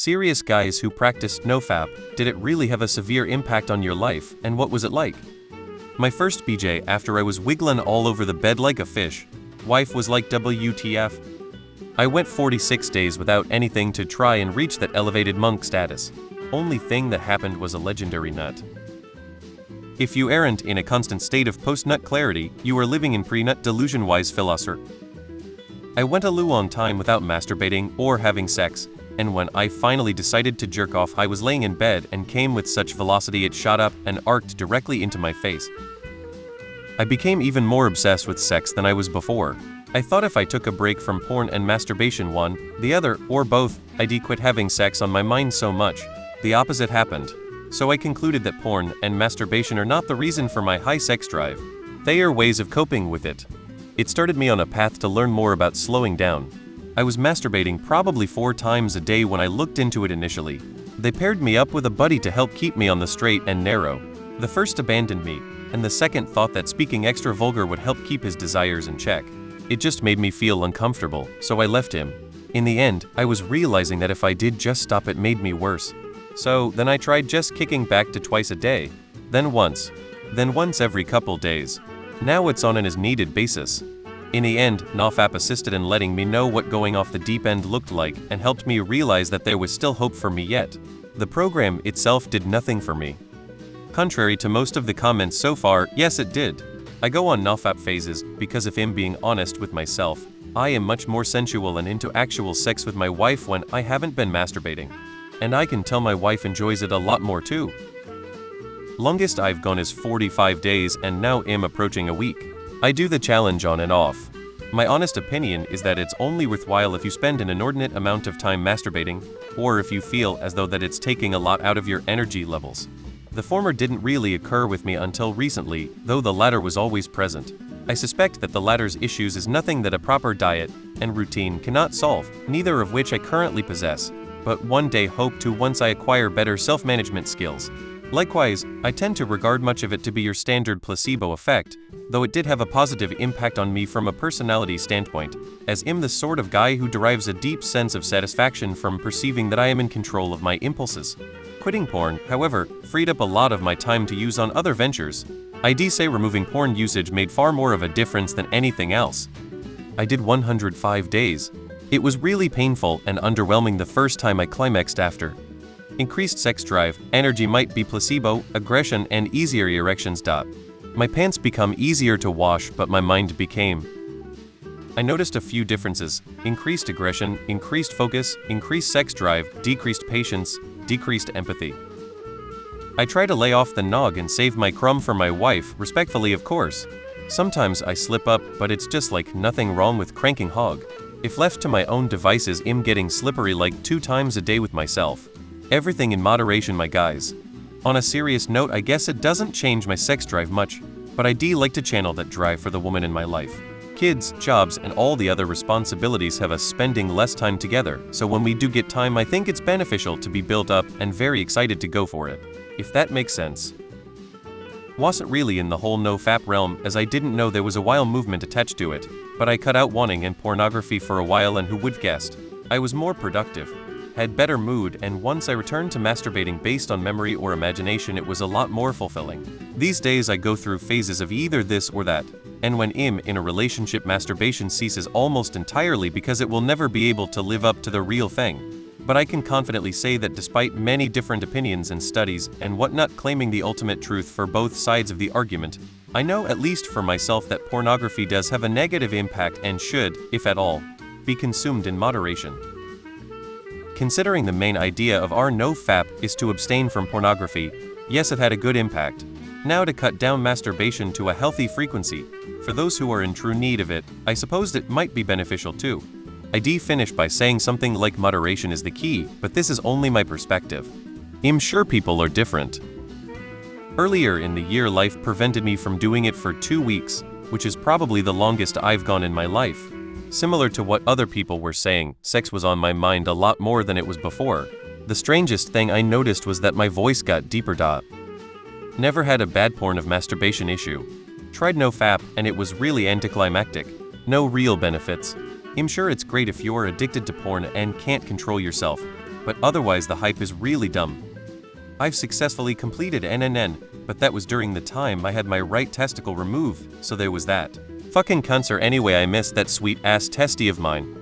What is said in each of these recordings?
Serious guys who practiced No Fap, did it really have a severe impact on your life, and what was it like? My first BJ after I was wiggling all over the bed like a fish. Wife was like WTF. I went 46 days without anything to try and reach that elevated monk status. Only thing that happened was a legendary nut. If you aren't in a constant state of post-nut clarity, you are living in pre-nut delusion-wise philosopher. I went a long time without masturbating or having sex, and when I finally decided to jerk off, I was laying in bed and came with such velocity it shot up and arced directly into my face. I became even more obsessed with sex than I was before. I thought if I took a break from porn and masturbation one, the other, or both, I'd quit having sex on my mind so much. The opposite happened. So I concluded that porn and masturbation are not the reason for my high sex drive. They are ways of coping with it. It started me on a path to learn more about slowing down. I was masturbating probably 4 times a day when I looked into it initially. They paired me up with a buddy to help keep me on the straight and narrow. The first abandoned me, and the second thought that speaking extra vulgar would help keep his desires in check. It just made me feel uncomfortable, so I left him. In the end, I was realizing that if I did just stop it made me worse. So then I tried just kicking back to twice a day, then once every couple days. Now it's on an as-needed basis. In the end, No Fap assisted in letting me know what going off the deep end looked like and helped me realize that there was still hope for me yet. The program itself did nothing for me. Contrary to most of the comments so far, yes it did. I go on No Fap phases because if I'm being honest with myself, I am much more sensual and into actual sex with my wife when I haven't been masturbating. And I can tell my wife enjoys it a lot more too. Longest I've gone is 45 days and now I'm approaching a week. I do the challenge on and off. My honest opinion is that it's only worthwhile if you spend an inordinate amount of time masturbating, or if you feel as though that it's taking a lot out of your energy levels. The former didn't really occur with me until recently, though the latter was always present. I suspect that the latter's issues is nothing that a proper diet and routine cannot solve, neither of which I currently possess, but one day hope to once I acquire better self-management skills. Likewise, I tend to regard much of it to be your standard placebo effect, though it did have a positive impact on me from a personality standpoint, as I'm the sort of guy who derives a deep sense of satisfaction from perceiving that I am in control of my impulses. Quitting porn, however, freed up a lot of my time to use on other ventures. I'd say removing porn usage made far more of a difference than anything else. I did 105 days. It was really painful and underwhelming the first time I climaxed after. Increased sex drive, energy might be placebo, aggression and easier erections. My pants become easier to wash, but my mind became. I noticed a few differences: increased aggression, increased focus, increased sex drive, decreased patience, decreased empathy. I try to lay off the nog and save my crumb for my wife, respectfully of course. Sometimes I slip up, but it's just like nothing wrong with cranking hog. If left to my own devices, I'm getting slippery like 2 times a day with myself. Everything in moderation, my guys. On a serious note, I guess it doesn't change my sex drive much, but I do like to channel that drive for the woman in my life. Kids, jobs, and all the other responsibilities have us spending less time together, so when we do get time, I think it's beneficial to be built up and very excited to go for it. If that makes sense. Wasn't really in the whole No Fap realm, as I didn't know there was a wild movement attached to it, but I cut out wanting and pornography for a while, and who would guessed? I was more productive, had better mood, and once I returned to masturbating based on memory or imagination, it was a lot more fulfilling. These days I go through phases of either this or that, and when I'm in a relationship, masturbation ceases almost entirely because it will never be able to live up to the real thing. But I can confidently say that despite many different opinions and studies and whatnot claiming the ultimate truth for both sides of the argument, I know at least for myself that pornography does have a negative impact and should, if at all, be consumed in moderation. Considering the main idea of our No Fap is to abstain from pornography, yes, it had a good impact. Now to cut down masturbation to a healthy frequency, for those who are in true need of it, I suppose it might be beneficial too. I finish by saying something like moderation is the key, but this is only my perspective. I'm sure people are different. Earlier in the year, life prevented me from doing it for 2 weeks, which is probably the longest I've gone in my life. Similar to what other people were saying, sex was on my mind a lot more than it was before. The strangest thing I noticed was that my voice got deeper. Never had a bad porn of masturbation issue. Tried No Fap and it was really anticlimactic. No real benefits. I'm sure it's great if you're addicted to porn and can't control yourself. but otherwise the hype is really dumb. I've successfully completed NNN, but that was during the time I had my right testicle removed, so there was that. Fucking cunts are anyway. I missed that sweet ass testy of mine.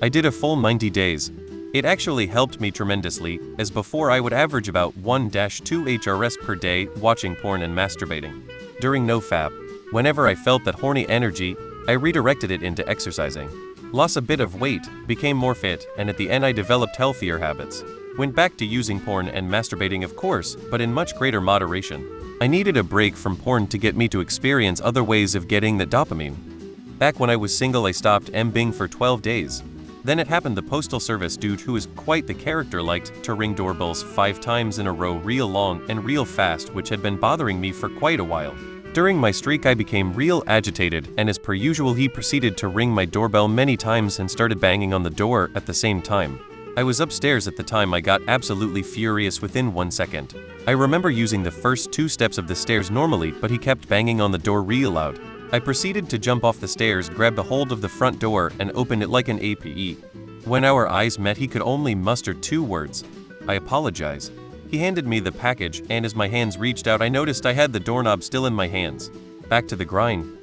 I did a full 90 days. It actually helped me tremendously, as before I would average about 1-2 HRS per day watching porn and masturbating. During No Fap, whenever I felt that horny energy, I redirected it into exercising. Lost a bit of weight, became more fit, and at the end I developed healthier habits. Went back to using porn and masturbating, of course, but in much greater moderation. I needed a break from porn to get me to experience other ways of getting that dopamine. Back when I was single, I stopped MBing for 12 days. Then it happened. The postal service dude, who is quite the character, liked to ring doorbells 5 times in a row, real long and real fast, which had been bothering me for quite a while. During my streak I became real agitated, and as per usual he proceeded to ring my doorbell many times and started banging on the door at the same time. I was upstairs at the time. I got absolutely furious within 1 second. I remember using the first 2 steps of the stairs normally, but he kept banging on the door real loud. I proceeded to jump off the stairs, grab a hold of the front door, and open it like an APE. When our eyes met, he could only muster 2 words: "I apologize." He handed me the package, and as my hands reached out I noticed I had the doorknob still in my hands. Back to the grind.